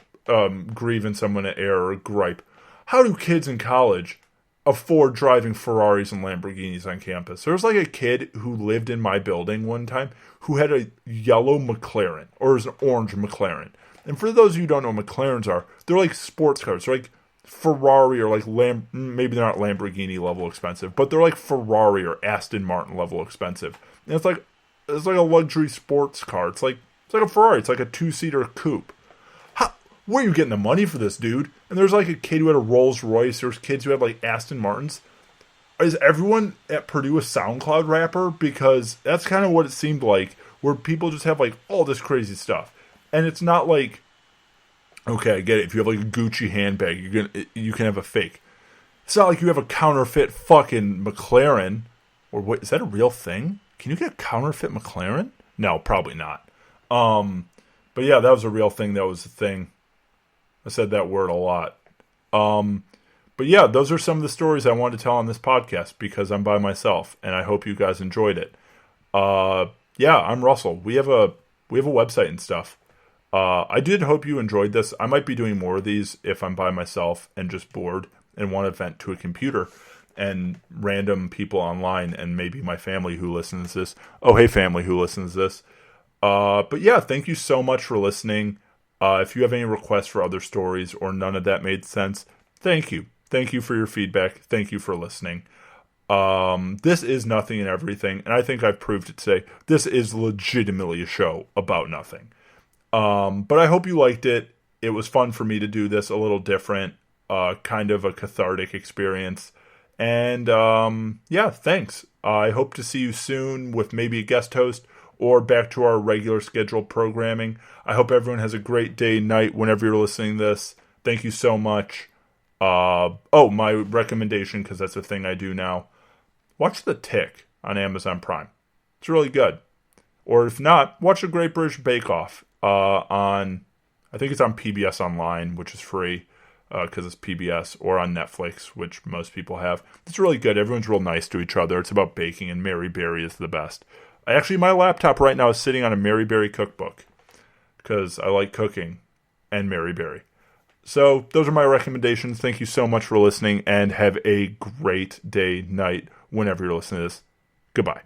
grievance I'm going to air or gripe. How do kids in college afford driving Ferraris and Lamborghinis on campus? There was like a kid who lived in my building one time who had a yellow McLaren, or it was an orange McLaren. And for those of you who don't know what McLarens are, they're like sports cars. They're like Ferrari or like maybe they're not Lamborghini level expensive, but they're like Ferrari or Aston Martin level expensive. And it's like a luxury sports car. It's like a Ferrari. It's like a 2-seater coupe. Where are you getting the money for this, dude? And there's like a kid who had a Rolls Royce. There's kids who had like Aston Martins. Is everyone at Purdue a SoundCloud rapper? Because that's kind of what it seemed like, where people just have like all this crazy stuff. And it's not like, okay, I get it. If you have like a Gucci handbag, you can have a fake. It's not like you have a counterfeit fucking McLaren. Or what, is that a real thing? Can you get a counterfeit McLaren? No, probably not. But yeah, that was a real thing. That was the thing. I said that word a lot. But yeah, those are some of the stories I wanted to tell on this podcast because I'm by myself, and I hope you guys enjoyed it. Yeah, I'm Russell. We have a website and stuff. I did hope you enjoyed this. I might be doing more of these if I'm by myself and just bored and want to vent to a computer and random people online and maybe my family who listens to this. Oh, hey, family who listens to this. But yeah, thank you so much for listening. If you have any requests for other stories or none of that made sense, thank you. Thank you for your feedback. Thank you for listening. This is Nothing and Everything, and I think I've proved it today. This is legitimately a show about nothing. But I hope you liked it. It was fun for me to do this, a little different, kind of a cathartic experience. And yeah, thanks. I hope to see you soon with maybe a guest host or back to our regular scheduled programming. I hope everyone has a great day, night, whenever you're listening to this. Thank you so much. My recommendation, because that's a thing I do now. Watch The Tick on Amazon Prime. It's really good. Or if not, watch The Great British Bake Off I think it's on PBS Online, which is free because it's PBS, or on Netflix, which most people have. It's really good. Everyone's real nice to each other. It's about baking, and Mary Berry is the best. Actually, my laptop right now is sitting on a Mary Berry cookbook because I like cooking and Mary Berry. So those are my recommendations. Thank you so much for listening, and have a great day, night, whenever you're listening to this. Goodbye.